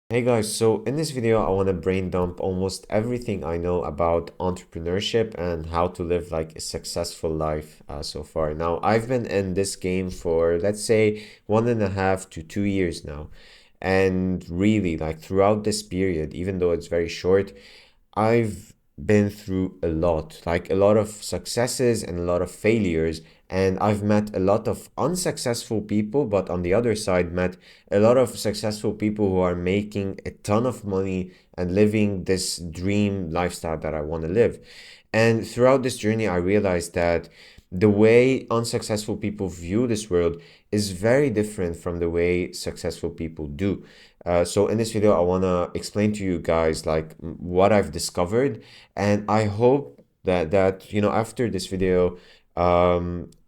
Hey guys, so in this video, I want to brain dump almost everything I know about entrepreneurship and how to live like a successful life so far. Now, I've been in this game for, let's say, 1.5 to 2 years now. And really, like throughout this period, even though it's very short, I've been through a lot, like a lot of successes and a lot of failures. And I've met a lot of unsuccessful people, but on the other side, met a lot of successful people who are making a ton of money and living this dream lifestyle that I want to live. And throughout this journey, I realized that the way unsuccessful people view this world is very different from the way successful people do. So in this video, I want to explain to you guys like what I've discovered, and I hope that after this video,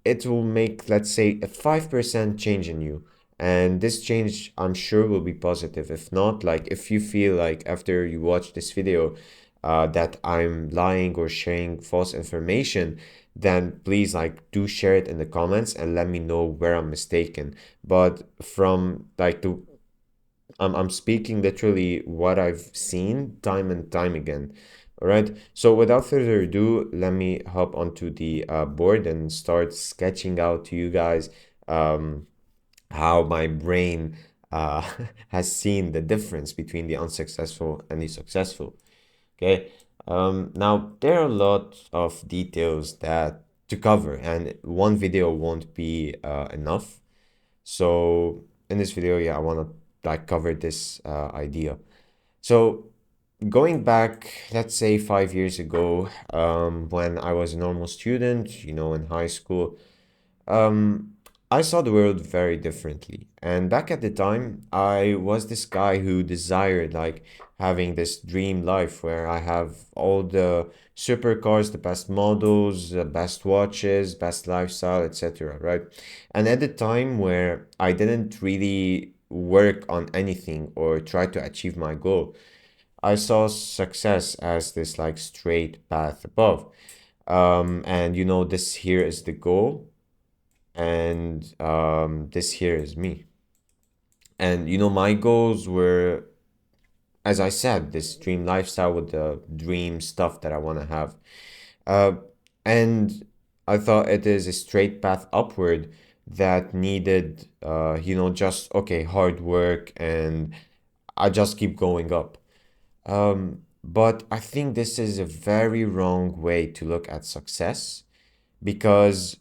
it will make, let's say, a 5% change in you. And this change, I'm sure, will be positive. If not, like if you feel like after you watch this video that I'm lying or sharing false information, then please like do share it in the comments and let me know where I'm mistaken. But from like the I'm speaking literally what I've seen time and time again. All right. So without further ado, let me hop onto the board and start sketching out to you guys um, how my brain uh, has seen the difference between the unsuccessful and the successful. Okay. Now there are a lot of details that to cover, and one video won't be enough. So in this video, yeah, I want to like cover this idea. So going back, let's say 5 years ago, when I was a normal student, in high school, um, I saw the world very differently. And back at the time, I was this guy who desired like having this dream life where I have all the supercars, the best models, the best watches, best lifestyle, etc. Right? And at the time where I didn't really work on anything or try to achieve my goal, I saw success as this like straight path above. And this here is the goal, and this here is me. And my goals were, as I said, this dream lifestyle with the dream stuff that I want to have. Uh, and I thought it is a straight path upward that needed, just okay, hard work, and I just keep going up. But I think this is a very wrong way to look at success because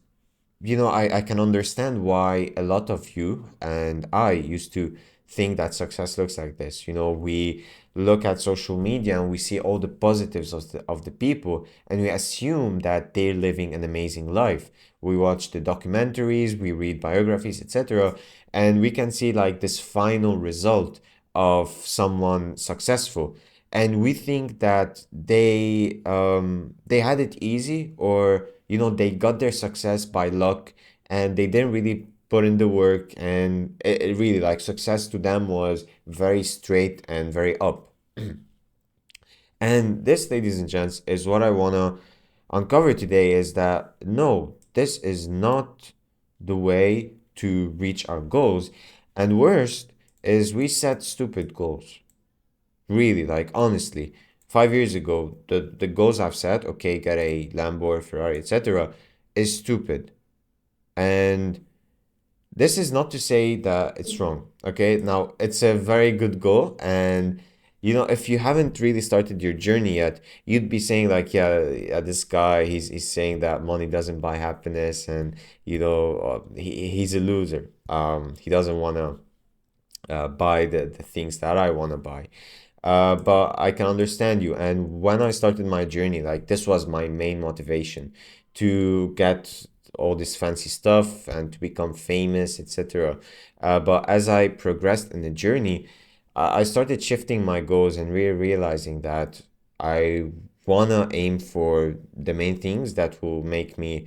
I can understand why a lot of you and I used to think that success looks like this. We look at social media and we see all the positives of the people, and we assume that they're living an amazing life. We watch the documentaries, we read biographies, etc., and we can see like this final result of someone successful. And we think that they had it easy, or they got their success by luck, and they didn't really put in the work, and it really like success to them was very straight and very up. And this, ladies and gents, is what I want to uncover today, is that no, this is not the way to reach our goals. And worst is we set stupid goals. Really, like honestly, 5 years ago, the goals I've set, okay, get a Lambo, Ferrari, etc., is stupid. And this is not to say that it's wrong. Okay, now it's a very good goal, and if you haven't really started your journey yet, you'd be saying like, yeah, yeah, this guy, he's saying that money doesn't buy happiness, and he's a loser. He doesn't want to buy the things that I want to buy. But I can understand you. And when I started my journey, like this was my main motivation to get all this fancy stuff and to become famous, etc. But as I progressed in the journey, I started shifting my goals and really realizing that I wanna aim for the main things that will make me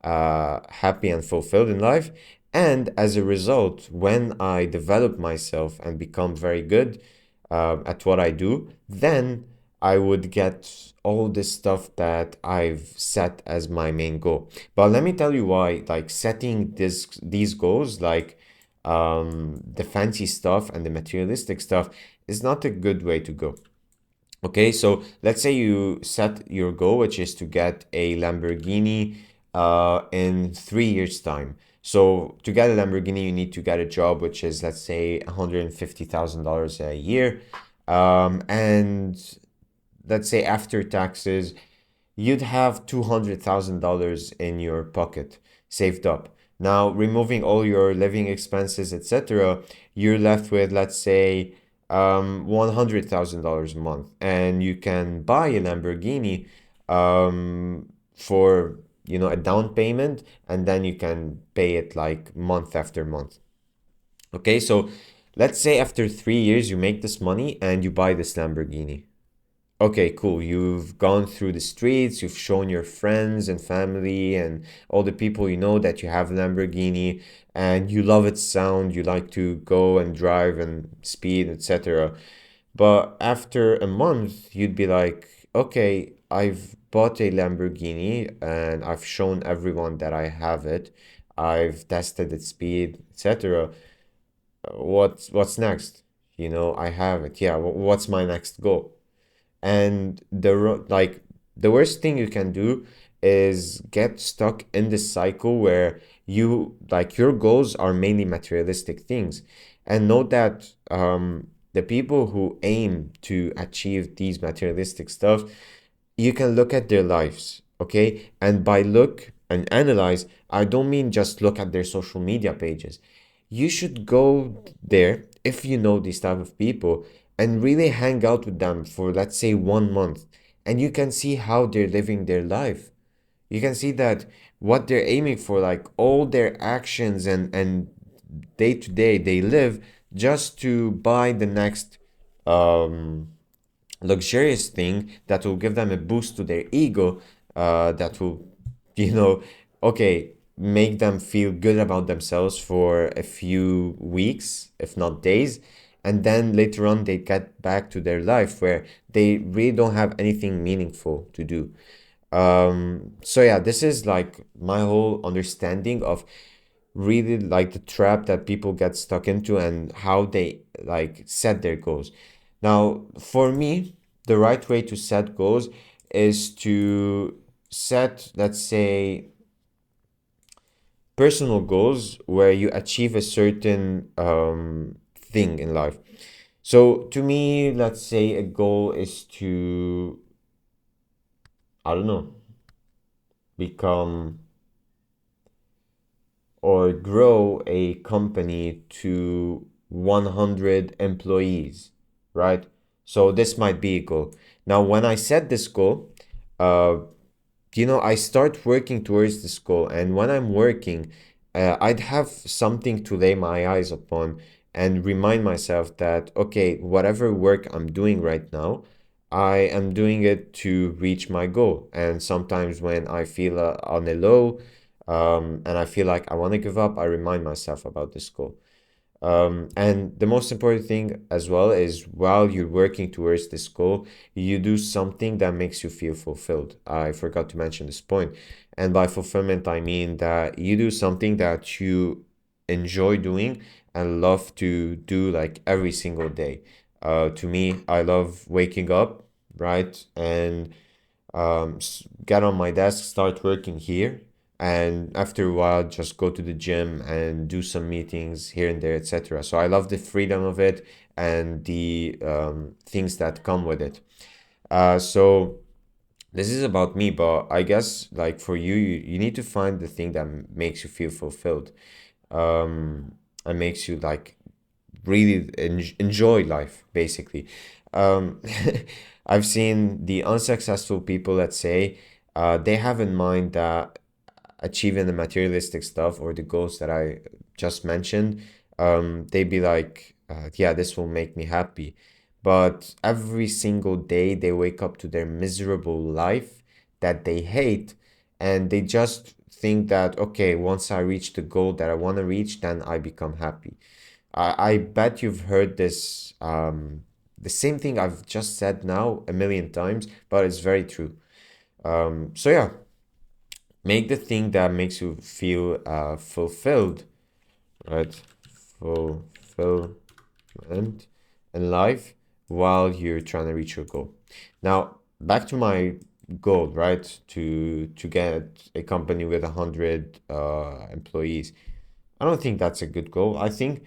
happy and fulfilled in life. And as a result, when I develop myself and become very good at what I do, then I would get all this stuff that I've set as my main goal. But let me tell you why, like setting these goals, like the fancy stuff and the materialistic stuff, is not a good way to go. Okay, so let's say you set your goal, which is to get a Lamborghini in 3 years' time. So to get a Lamborghini, you need to get a job, which is, let's say, $150,000 a year. And let's say after taxes, you'd have $200,000 in your pocket saved up. Now, removing all your living expenses, etc., you're left with, let's say, $100,000 a month, and you can buy a Lamborghini for a down payment, and then you can pay it like month after month. Okay, so let's say after 3 years you make this money and you buy this Lamborghini. Okay, cool. You've gone through the streets, you've shown your friends and family and all the people you know that you have a Lamborghini and you love its sound, you like to go and drive and speed, etc. But after a month, you'd be like, okay, I've bought a Lamborghini and I've shown everyone that I have it. I've tested its speed, etc. What's next? I have it. Yeah, what's my next goal? And like the worst thing you can do is get stuck in this cycle where you like your goals are mainly materialistic things. And note that the people who aim to achieve these materialistic stuff, you can look at their lives, okay? And by look and analyze, I don't mean just look at their social media pages. You should go there if you know these type of people and really hang out with them for, let's say, 1 month, and you can see how they're living their life. You can see that what they're aiming for, like all their actions and day to day, they live just to buy the next um luxurious thing that will give them a boost to their ego, that will, you know, okay, make them feel good about themselves for a few weeks, if not days. And then later on, they get back to their life where they really don't have anything meaningful to do. So yeah, this is like my whole understanding of really like the trap that people get stuck into and how they like set their goals. Now, for me, the right way to set goals is to set, let's say, personal goals where you achieve a certain thing in life. So to me, let's say a goal is to, I don't know, become or grow a company to 100 employees, right? So this might be a goal. Now, when I set this goal, uh, I start working towards this goal. And when I'm working, I'd have something to lay my eyes upon and remind myself that, okay, whatever work I'm doing right now, I am doing it to reach my goal. And sometimes when I feel on a low, and I feel like I want to give up, I remind myself about this goal. And the most important thing as well is while you're working towards this goal, you do something that makes you feel fulfilled. I forgot to mention this point. And by fulfillment, I mean that you do something that you enjoy doing and love to do like every single day. To me, I love waking up, right? And get on my desk, start working here, and after a while, just go to the gym and do some meetings here and there, etc. So I love the freedom of it and the things that come with it. So this is about me, but I guess like for you, you need to find the thing that makes you feel fulfilled, and makes you like really enjoy life, basically. Um, I've seen the unsuccessful people, let's say, they have in mind that achieving the materialistic stuff or the goals that I just mentioned, they'd be like, yeah, this will make me happy. But every single day they wake up to their miserable life that they hate, and they just think that, okay, once I reach the goal that I want to reach, then I become happy. I bet you've heard this, the same thing I've just said now a million times, but it's very true. So yeah, make the thing that makes you feel fulfilled, right? Fulfillment in life. while you're trying to reach your goal. Now, back to my goal, right? To get a company with 100 employees. I don't think that's a good goal. I think,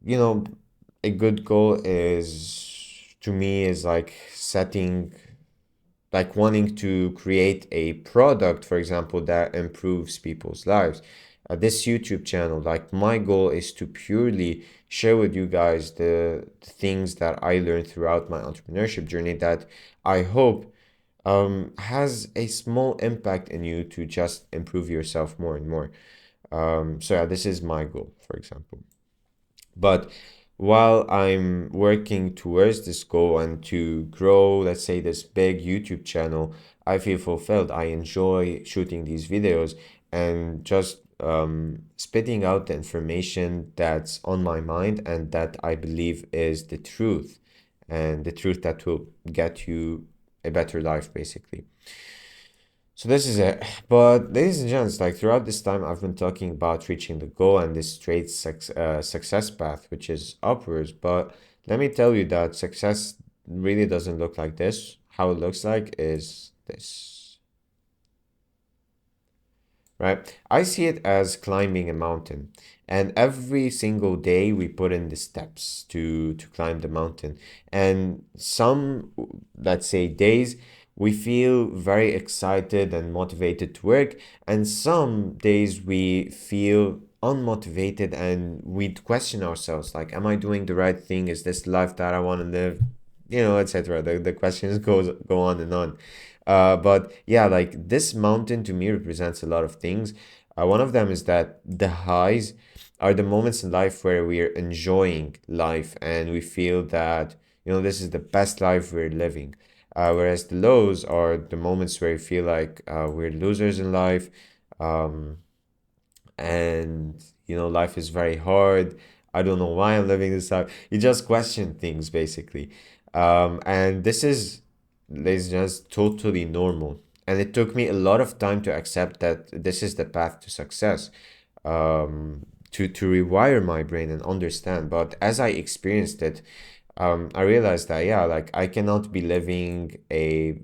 you know, a good goal is, to me, is like setting, like wanting to create a product, for example, that improves people's lives. This YouTube channel, like my goal is to purely share with you guys the things that I learned throughout my entrepreneurship journey that I hope has a small impact in you to just improve yourself more and more. So yeah, this is my goal, for example. But while I'm working towards this goal and to grow, let's say, this big YouTube channel, I feel fulfilled. I enjoy shooting these videos and just spitting out the information that's on my mind and that I believe is the truth, and the truth that will get you a better life, basically. So this is it. But ladies and gents, like throughout this time, I've been talking about reaching the goal and this straight success path, which is upwards. But let me tell you that success really doesn't look like this. How it looks like is this, right? I see it as climbing a mountain. And every single day we put in the steps to climb the mountain. And some, let's say, days we feel very excited and motivated to work. And some days we feel unmotivated and we question ourselves like, am I doing the right thing? Is this the life that I want to live? Etc. The questions go on and on. But yeah, like this mountain to me represents a lot of things. One of them is that the highs are the moments in life where we are enjoying life and we feel that, this is the best life we're living. Whereas the lows are the moments where we feel like we're losers in life, um, and life is very hard. I don't know why I'm living this life. You just question things, basically. And this is, ladies and gents, totally normal. And it took me a lot of time to accept that this is the path to success, to rewire my brain and understand. But as I experienced it, I realized that, yeah, like I cannot be living a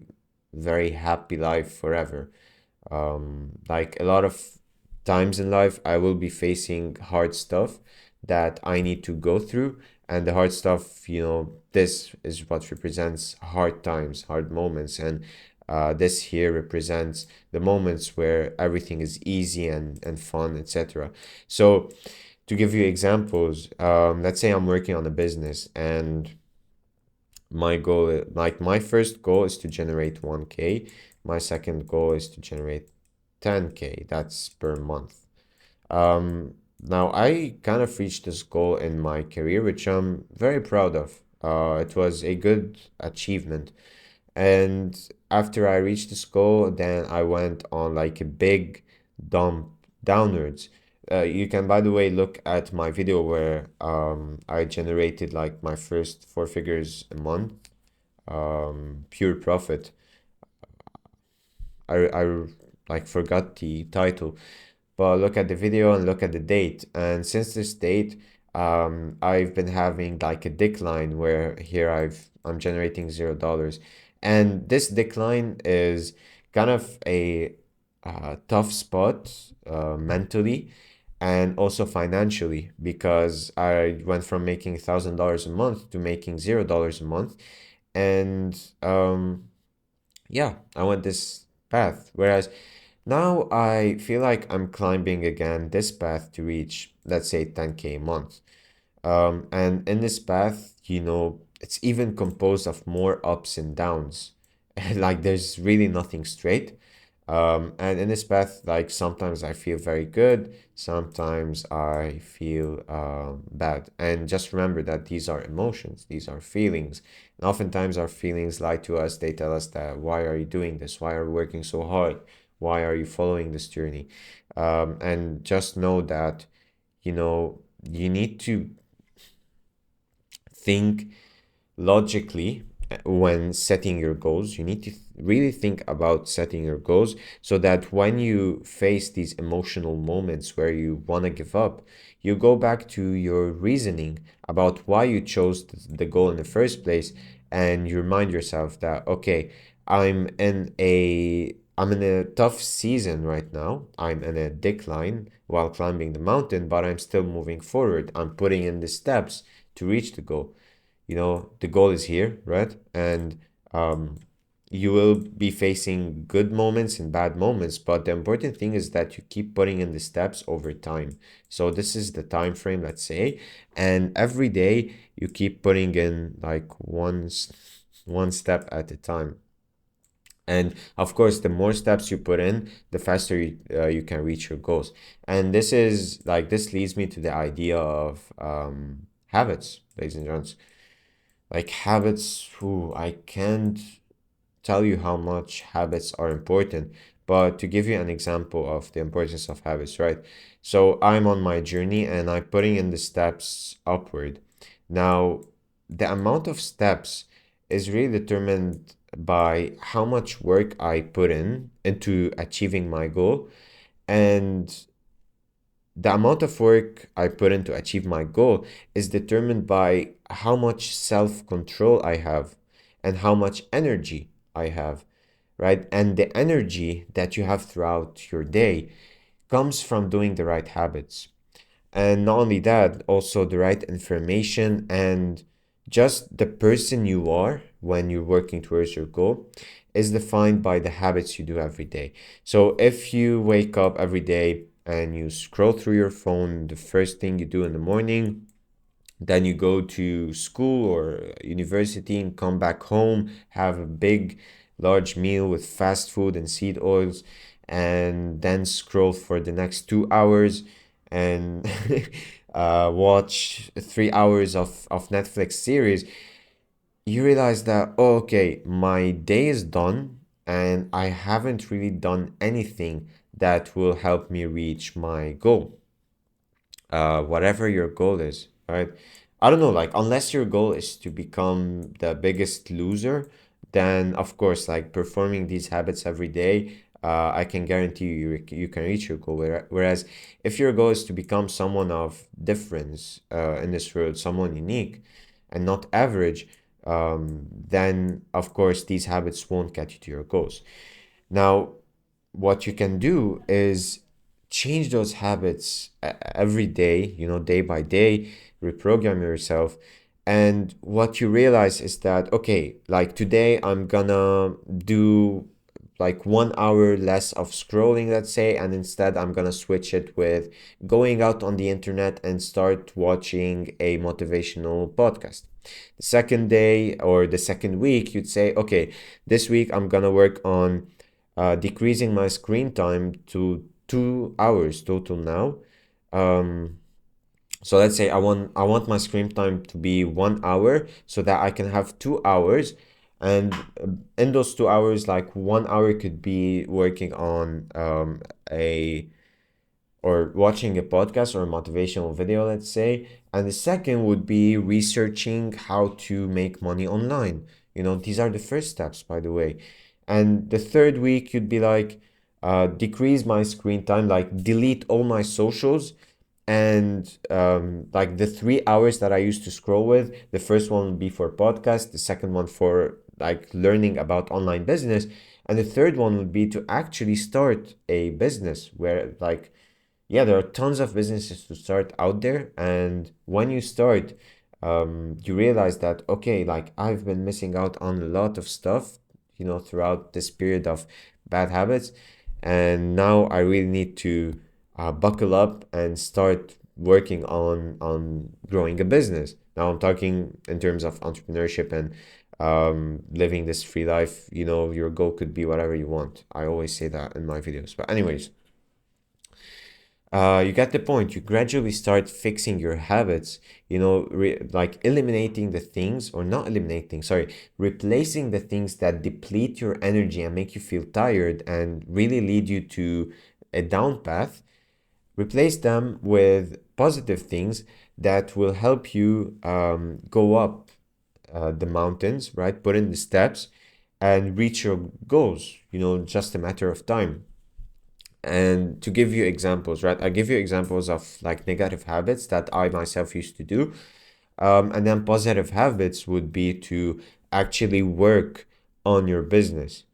very happy life forever. Like a lot of times in life, I will be facing hard stuff that I need to go through. And the hard stuff, this is what represents hard times, hard moments. And this here represents the moments where everything is easy and fun, etc. So, to give you examples, let's say I'm working on a business and my goal, like my first goal is to generate 1K. My second goal is to generate 10K. That's per month. Now I kind of reached this goal in my career, which I'm very proud of. It was a good achievement. And after I reached this goal, then I went on like a big dump downwards. You can, by the way, look at my video where I generated like my first four figures a month, pure profit. I like forgot the title, but look at the video and look at the date. And since this date, I've been having like a decline where here I'm generating $0. And this decline is kind of a tough spot mentally and also financially because I went from making $1,000 a month to making $0 a month. And yeah, I went this path. Whereas now I feel like I'm climbing again this path to reach, let's say, 10K a month. And in this path, it's even composed of more ups and downs. Like there's really nothing straight. And in this path, like sometimes I feel very good, sometimes I feel bad. And just remember that these are emotions, these are feelings. And oftentimes our feelings lie to us. They tell us that, why are you doing this? Why are you working so hard? Why are you following this journey? And just know that, you need to think logically when setting your goals. You need to really think about setting your goals so that when you face these emotional moments where you want to give up, you go back to your reasoning about why you chose the goal in the first place, and you remind yourself that, okay, I'm in a tough season right now. I'm in a decline while climbing the mountain, but I'm still moving forward. I'm putting in the steps to reach the goal. The goal is here, right? And um, you will be facing good moments and bad moments, but the important thing is that you keep putting in the steps over time. So this is the time frame, let's say, and every day you keep putting in like one step at a time. And of course, the more steps you put in, the faster you can reach your goals. And this leads me to the idea of habits, ladies and gents. Like habits, I can't tell you how much habits are important, but to give you an example of the importance of habits, right? So I'm on my journey and I'm putting in the steps upward. Now, the amount of steps is really determined by how much work I put in into achieving my goal, and the amount of work I put in to achieve my goal is determined by how much self control I have and how much energy I have, right? And the energy that you have throughout your day comes from doing the right habits. And not only that, also the right information and just the person you are when you're working towards your goal is defined by the habits you do every day. So if you wake up every day and you scroll through your phone, the first thing you do in the morning, then you go to school or university and come back home, have a big, large meal with fast food and seed oils, and then scroll for the next 2 hours and watch 3 hours of Netflix series. You realize that, oh, okay, my day is done and I haven't really done anything that will help me reach my goal, whatever your goal is, right? I don't know, like, unless your goal is to become the biggest loser, then of course, like, performing these habits every day, I can guarantee you can reach your goal. Whereas, if your goal is to become someone of difference in this world, someone unique and not average, then of course these habits won't get you to your goals. Now, what you can do is change those habits every day, day by day, reprogram yourself. And what you realize is that, okay, like today I'm gonna do like 1 hour less of scrolling, let's say, and instead I'm gonna switch it with going out on the internet and start watching a motivational podcast. The second day or the second week, you'd say, okay, this week I'm gonna work on decreasing my screen time to 2 hours total now. Um, so let's say I want my screen time to be 1 hour so that I can have 2 hours. And in those 2 hours, like 1 hour could be working on a or watching a podcast or a motivational video, let's say. And the second would be researching how to make money online. These are the first steps, by the way. And the third week, you'd be like, decrease my screen time, like delete all my socials. And like the 3 hours that I used to scroll with, the first one would be for podcast, the second one for like learning about online business, and the third one would be to actually start a business where, like, yeah, there are tons of businesses to start out there. And when you start, you realize that, okay, like I've been missing out on a lot of stuff, throughout this period of bad habits. And now I really need to buckle up and start working on growing a business. Now I'm talking in terms of entrepreneurship and living this free life. Your goal could be whatever you want. I always say that in my videos. But anyways, you get the point. You gradually start fixing your habits, like eliminating the things, or not eliminating, sorry, replacing the things that deplete your energy and make you feel tired and really lead you to a down path. Replace them with positive things that will help you go up the mountains, right? Put in the steps and reach your goals, just a matter of time. And to give you examples, right? I give you examples of like negative habits that I myself used to do. And then positive habits would be to actually work on your business,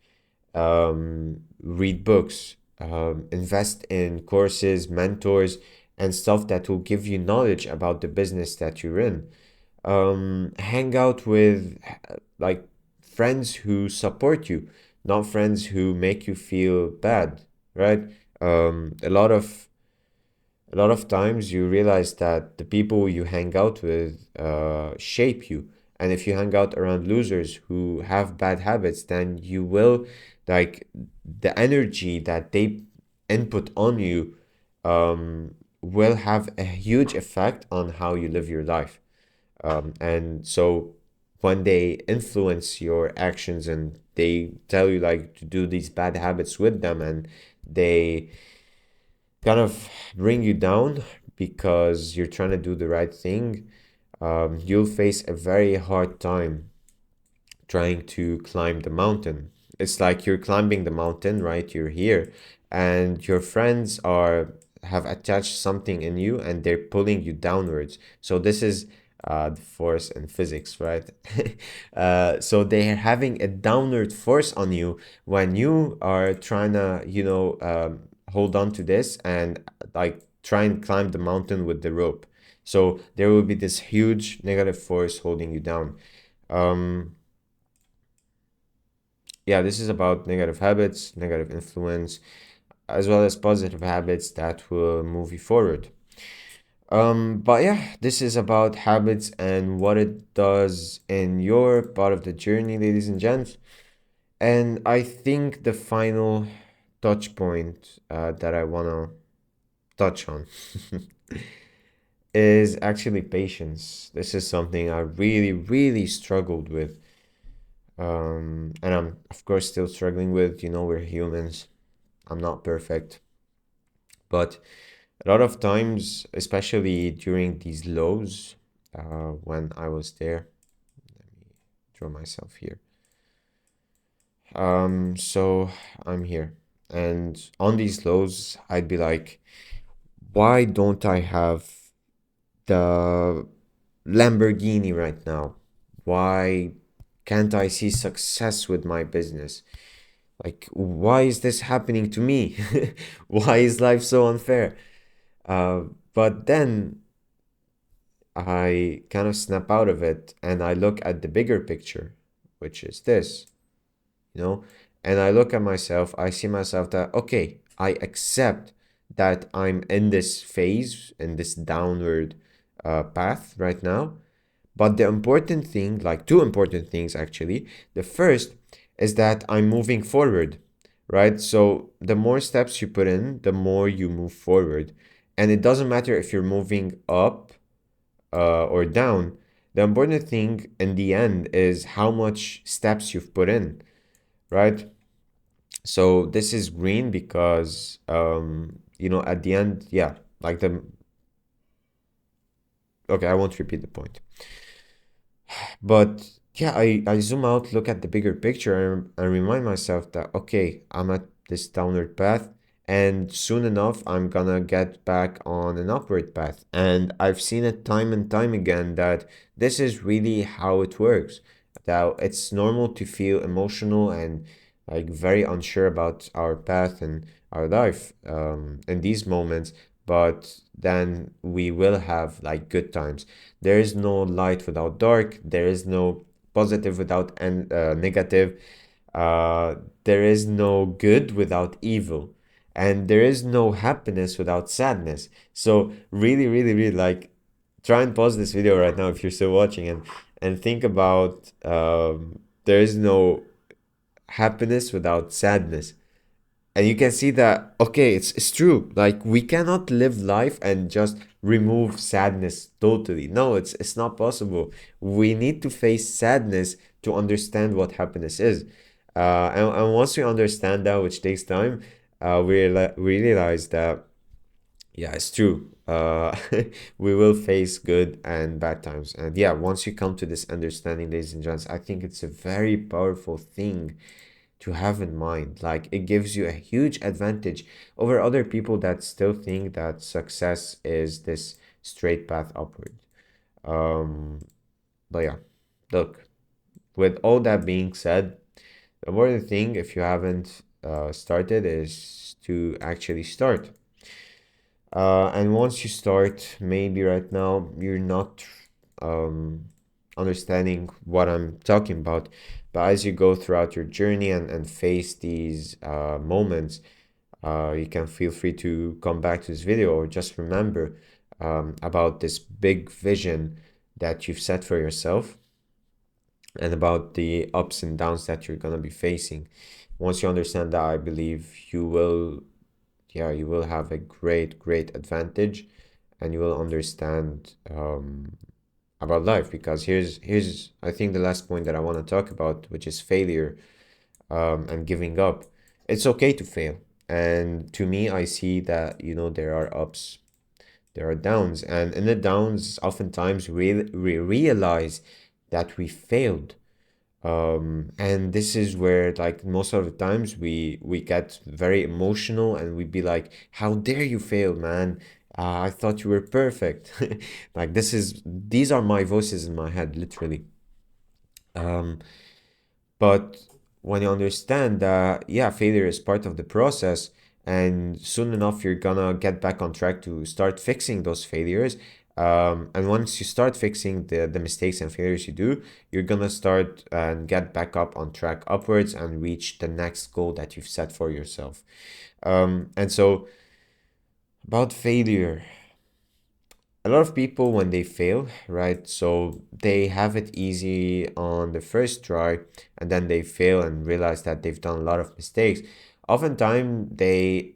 read books, invest in courses, mentors, and stuff that will give you knowledge about the business that you're in. Hang out with like friends who support you, not friends who make you feel bad, right? Um, a lot of a lot of times you realize that the people you hang out with shape you. And if you hang out around losers who have bad habits, then you will, like, the energy that they input on you will have a huge effect on how you live your life. And so when they influence your actions and they tell you like to do these bad habits with them, and they kind of bring you down because you're trying to do the right thing, you'll face a very hard time trying to climb the mountain. It's like you're climbing the mountain, right? You're here, and your friends are have attached something in you, and they're pulling you downwards. So this is the force in physics, right? So they're having a downward force on you when you are trying to, hold on to this and like try and climb the mountain with the rope. So there will be this huge negative force holding you down. Um, yeah, this is about negative habits, negative influence, as well as positive habits that will move you forward. But yeah, this is about habits and what it does in your part of the journey, ladies and gents. And I think the final touch point that I want to touch on is actually patience. This is something I really, really struggled with. And I'm, of course, still struggling with. We're humans. I'm not perfect. But a lot of times, especially during these lows, when I was there, let me draw myself here. So I'm here. And on these lows, I'd be like, why don't I have the Lamborghini right now? Why can't I see success with my business? Like, why is this happening to me? Why is life so unfair? But then I kind of snap out of it and I look at the bigger picture, which is this, you know, and I look at myself, I see myself that, okay, I accept that I'm in this phase, in this downward path right now. But the important thing, like two important things actually, the first is that I'm moving forward, right? So the more steps you put in, the more you move forward. And it doesn't matter if you're moving up or down. The important thing in the end is how much steps you've put in, right? So this is green because, at the end, yeah, like okay, I won't repeat the point. But yeah, I zoom out, look at the bigger picture, and remind myself that, okay, I'm at this downward path, and soon enough, I'm gonna get back on an upward path. And I've seen it time and time again that this is really how it works. That it's normal to feel emotional and like very unsure about our path and our life in these moments, but then we will have like good times. There is no light without dark. There is no positive without negative. There is no good without evil. And there is no happiness without sadness. So really, really, really like try and pause this video right now if you're still watching and think about there is no happiness without sadness. And you can see that, okay, it's true. Like we cannot live life and just remove sadness totally. No, it's not possible. We need to face sadness to understand what happiness is. And once we understand that, which takes time, we realize that, yeah, it's true. uh, we will face good and bad times. And yeah, once you come to this understanding, ladies and gents, I think it's a very powerful thing to have in mind. Like, it gives you a huge advantage over other people that still think that success is this straight path upward. Um, but yeah, look, with all that being said, the important thing, if you haven't started, is to actually start. And once you start, maybe right now you're not um, understanding what I'm talking about, but as you go throughout your journey and face these moments, you can feel free to come back to this video or just remember about this big vision that you've set for yourself and about the ups and downs that you're going to be facing. Once you understand that, I believe you will, yeah, you will have a great advantage, and you will understand about life. Because here's I think the last point that I want to talk about, which is failure and giving up. It's okay to fail, and to me, I see that, you know, there are ups, there are downs, and in the downs, oftentimes we realize that we failed. And this is where, like, most of the times we get very emotional and we be like, how dare you fail, man? I thought you were perfect. Like, these are my voices in my head, literally. um but when you understand that, yeah, failure is part of the process, and soon enough you're gonna get back on track to start fixing those failures. And once you start fixing the mistakes and failures you do, you're gonna start and get back up on track upwards and reach the next goal that you've set for yourself. And so, about failure, a lot of people, when they fail, right, so they have it easy on the first try, and then they fail and realize that they've done a lot of mistakes. Oftentimes they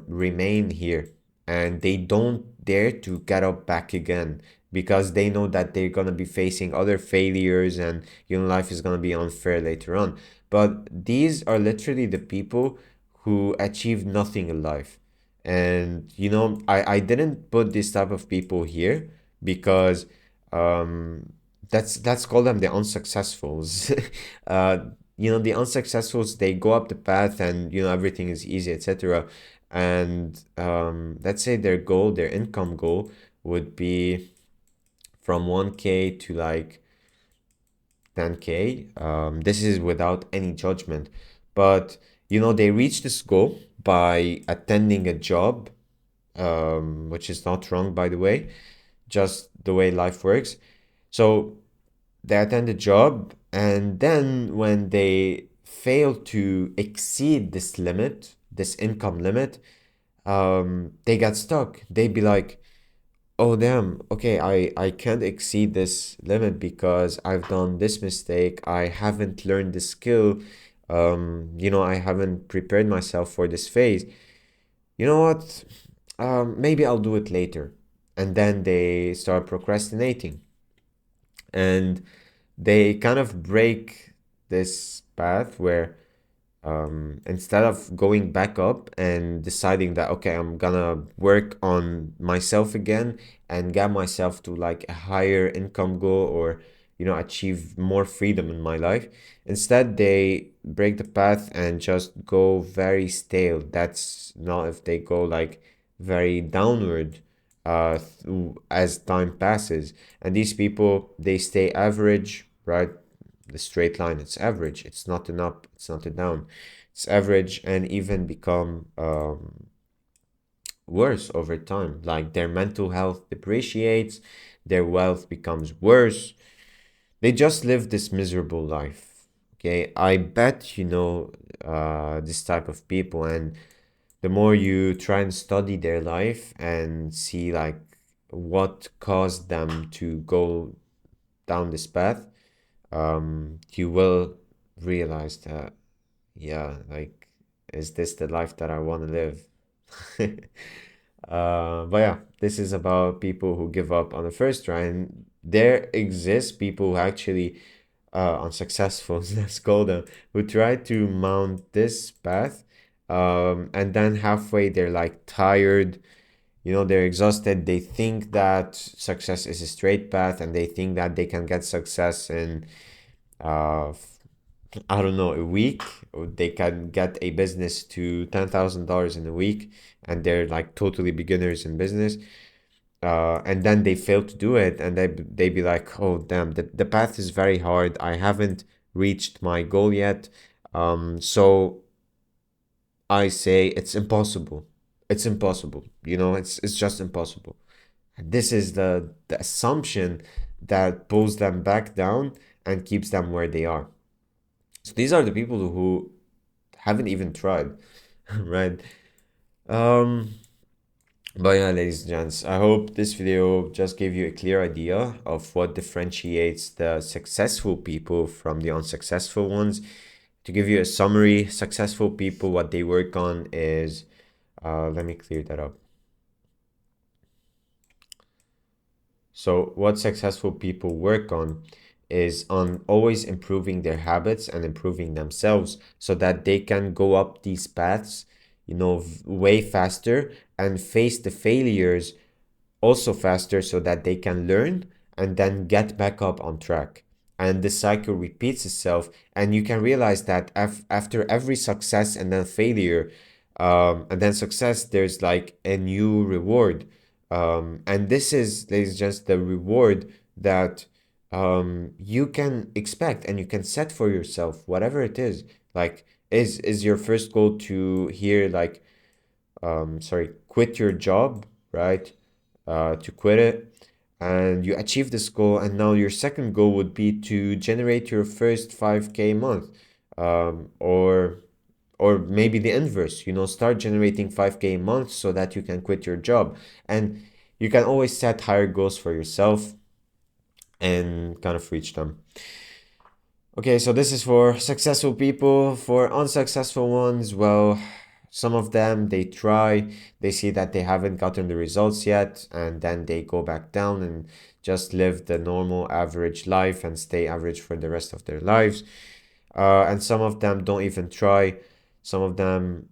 remain here, and they don't dare to get up back again, because they know that they're going to be facing other failures, and, you know, life is going to be unfair later on. But these are literally the people who achieve nothing in life. And, you know, I didn't put this type of people here because that's call them the unsuccessfuls. uh, you know, the unsuccessfuls, they go up the path and, you know, everything is easy, etc. And let's say their goal, their income goal would be from 1K to like 10K. This is without any judgment. But, you know, they reach this goal by attending a job, which is not wrong, by the way, just the way life works. So they attend a job, and then when they fail to exceed this limit, this income limit, they get stuck. They be like, oh damn, okay, I can't exceed this limit because I've done this mistake. I haven't learned the skill. You know, I haven't prepared myself for this phase. You know what? Maybe I'll do it later. And then they start procrastinating, and they kind of break this path where instead of going back up and deciding that, okay, I'm gonna work on myself again and get myself to like a higher income goal, or, you know, achieve more freedom in my life, instead they break the path and just go very stale. That's not if they go like very downward as time passes. And these people, they stay average, right? The straight line, it's average, it's not an up, it's not a down, it's average, and even become worse over time. Like, their mental health depreciates, their wealth becomes worse, they just live this miserable life. Okay, I bet you know this type of people, and the more you try and study their life and see like what caused them to go down this path, you will realize that, yeah, like, is this the life that I want to live? But yeah, this is about people who give up on the first try, and there exists people who actually unsuccessful, let's call them, who try to mount this path, and then halfway they're like tired, they're exhausted. They think that success is a straight path, and they think that they can get success in, uh, I don't know, a week, or they can get a business to $10,000 in a week, and they're like totally beginners in business. And then they fail to do it, and they be like, oh damn, the path is very hard. I haven't reached my goal yet. So I say it's impossible. It's impossible. It's just impossible. And this is the assumption that pulls them back down and keeps them where they are. So these are the people who haven't even tried, right? Um, but yeah, ladies and gents, I hope this video just gave you a clear idea of what differentiates the successful people from the unsuccessful ones. To give you a summary, successful people, what they work on is, let me clear that up. So what successful people work on is on always improving their habits and improving themselves so that they can go up these paths, way faster, and face the failures also faster so that they can learn and then get back up on track. And the cycle repeats itself, and you can realize that after every success and then failure, and then success, there's like a new reward. And this is just the reward that you can expect and you can set for yourself, whatever it is. Like, is your first goal to hear like, quit your job, right? To quit it, and you achieve this goal, and now your second goal would be to generate your first 5K a month, or maybe the inverse, start generating 5K a month so that you can quit your job. And you can always set higher goals for yourself and kind of reach them. Okay, so this is for successful people. For unsuccessful ones, well, some of them, they try, they see that they haven't gotten the results yet, and then they go back down and just live the normal average life and stay average for the rest of their lives. And some of them don't even try. Some of them,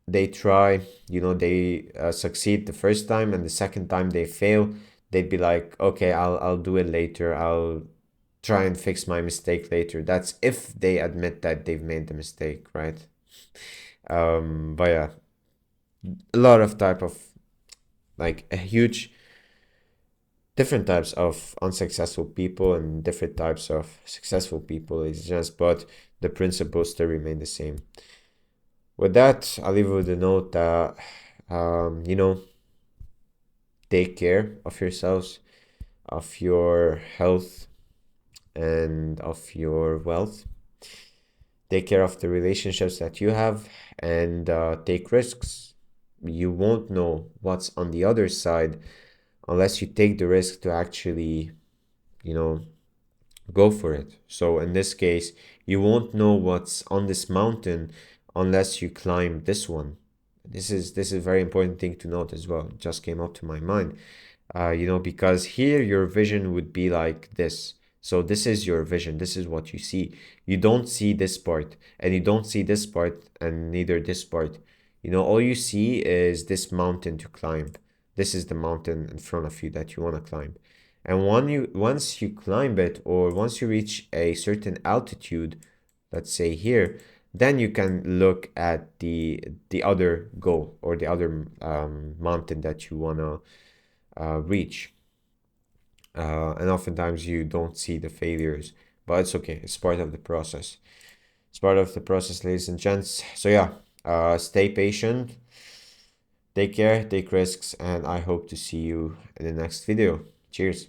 they try, they succeed the first time, and the second time they fail. They'd be like, okay, I'll do it later. I'll try and fix my mistake later. That's if they admit that they've made the mistake, right? But yeah, a lot of type of, like, a huge different types of unsuccessful people and different types of successful people is just, but the principles still remain the same. With that, I'll leave you with a note that, take care of yourselves, of your health, and of your wealth. Take care of the relationships that you have, and take risks. You won't know what's on the other side unless you take the risk to actually, go for it. So in this case, you won't know what's on this mountain unless you climb this one. This is a very important thing to note as well. It just came up to my mind. Because here your vision would be like this. So this is your vision. This is what you see. You don't see this part, and you don't see this part, and neither this part. All you see is this mountain to climb. This is the mountain in front of you that you want to climb. And once you climb it, or once you reach a certain altitude, let's say here, then you can look at the other goal, or the other mountain that you want to reach. And oftentimes you don't see the failures, but it's okay. It's part of the process. It's part of the process, ladies and gents. So yeah, stay patient, take care, take risks, and I hope to see you in the next video. Cheers.